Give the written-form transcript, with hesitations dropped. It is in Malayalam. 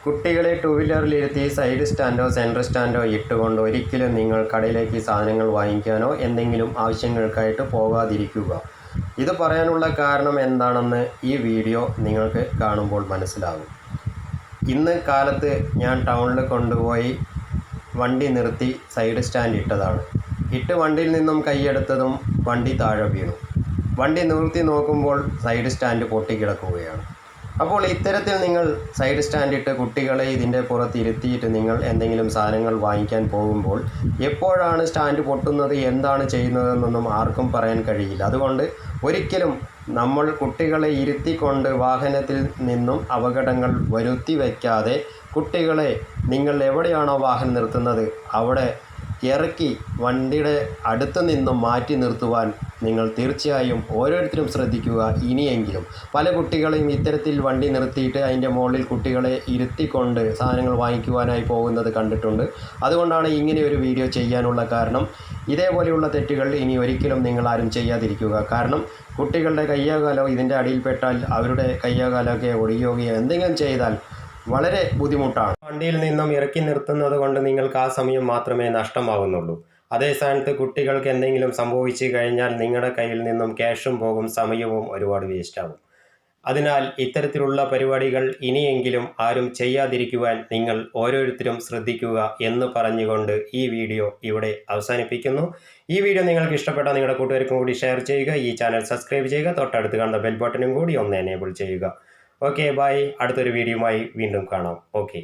കുട്ടികളെ ടൂ വീലറിലിരുത്തി സൈഡ് സ്റ്റാൻഡോ സെൻട്രൽ സ്റ്റാൻഡോ ഇട്ടുകൊണ്ട് ഒരിക്കലും നിങ്ങൾ കടയിലേക്ക് സാധനങ്ങൾ വാങ്ങിക്കാനോ എന്തെങ്കിലും ആവശ്യങ്ങൾക്കായിട്ട് പോകാതിരിക്കുക. ഇത് പറയാനുള്ള കാരണം എന്താണെന്ന് ഈ വീഡിയോ നിങ്ങൾക്ക് കാണുമ്പോൾ മനസ്സിലാകും. ഇന്ന് കാലത്ത് ഞാൻ ടൗണിൽ കൊണ്ടുപോയി വണ്ടി നിർത്തി സൈഡ് സ്റ്റാൻഡ് ഇട്ടതാണ്. വണ്ടിയിൽ നിന്നും കൈയെടുത്തതും വണ്ടി താഴെ വീണു. വണ്ടി നിവർത്തി നോക്കുമ്പോൾ സൈഡ് സ്റ്റാൻഡ് പൊട്ടിക്കിടക്കുകയാണ്. അപ്പോൾ ഇത്തരത്തിൽ നിങ്ങൾ സൈഡ് സ്റ്റാൻഡ് ഇട്ട് കുട്ടികളെ ഇതിൻ്റെ പുറത്ത് ഇരുത്തിയിട്ട് നിങ്ങൾ എന്തെങ്കിലും സാധനങ്ങൾ വാങ്ങിക്കാൻ പോകുമ്പോൾ എപ്പോഴാണ് സ്റ്റാൻഡ് പൊട്ടുന്നത്, എന്താണ് ചെയ്യുന്നതെന്നൊന്നും ആർക്കും പറയാൻ കഴിയില്ല. അതുകൊണ്ട് ഒരിക്കലും നമ്മൾ കുട്ടികളെ ഇരുത്തിക്കൊണ്ട് വാഹനത്തിൽ നിന്നും അപകടങ്ങൾ വരുത്തി വയ്ക്കാതെ കുട്ടികളെ നിങ്ങൾ എവിടെയാണോ വാഹനം നിർത്തുന്നത് അവിടെ ഇറക്കി വണ്ടിയുടെ അടുത്ത് നിന്നും മാറ്റി നിർത്തുവാൻ നിങ്ങൾ തീർച്ചയായും ഓരോരുത്തരും ശ്രദ്ധിക്കുക. ഇനിയെങ്കിലും പല കുട്ടികളെയും ഇത്തരത്തിൽ വണ്ടി നിർത്തിയിട്ട് അതിൻ്റെ മുകളിൽ കുട്ടികളെ ഇരുത്തിക്കൊണ്ട് സാധനങ്ങൾ വാങ്ങിക്കുവാനായി പോകുന്നത് കണ്ടിട്ടുണ്ട്. അതുകൊണ്ടാണ് ഇങ്ങനെ ഒരു വീഡിയോ ചെയ്യാനുള്ള കാരണം. ഇതേപോലെയുള്ള തെറ്റുകൾ ഇനി ഒരിക്കലും നിങ്ങളാരും ചെയ്യാതിരിക്കുക. കാരണം കുട്ടികളുടെ കയ്യോ കാലോ ഇതിൻ്റെ അടിയിൽപ്പെട്ടാൽ അവരുടെ കയ്യോ കാലമൊക്കെ ഒടിയുകയോ എന്തെങ്കിലും ചെയ്താൽ വളരെ ബുദ്ധിമുട്ടാണ്. വണ്ടിയിൽ നിന്നും ഇറക്കി നിർത്തുന്നത് കൊണ്ട് നിങ്ങൾക്ക് ആ സമയം മാത്രമേ നഷ്ടമാകുന്നുള്ളൂ. അതേ സ്ഥാനത്ത് കുട്ടികൾക്ക് എന്തെങ്കിലും സംഭവിച്ചു കഴിഞ്ഞാൽ നിങ്ങളുടെ കയ്യിൽ നിന്നും ക്യാഷും പോകും, സമയവും ഒരുപാട് വേസ്റ്റാകും. അതിനാൽ ഇത്തരത്തിലുള്ള പരിപാടികൾ ഇനിയെങ്കിലും ആരും ചെയ്യാതിരിക്കുവാൻ നിങ്ങൾ ഓരോരുത്തരും ശ്രദ്ധിക്കുക എന്ന് പറഞ്ഞുകൊണ്ട് ഈ വീഡിയോ ഇവിടെ അവസാനിപ്പിക്കുന്നു. ഈ വീഡിയോ നിങ്ങൾക്ക് ഇഷ്ടപ്പെട്ടാൽ നിങ്ങളുടെ കൂട്ടുകാർക്കും കൂടി ഷെയർ ചെയ്യുക. ഈ ചാനൽ സബ്സ്ക്രൈബ് ചെയ്യുക. തൊട്ടടുത്ത് കാണുന്ന ബെൽ ബട്ടണും കൂടി ഒന്ന് എനേബിൾ ചെയ്യുക. Okay, bye. അടുത്തൊരു വീഡിയോയുമായി വീണ്ടും കാണാം. ഓക്കെ.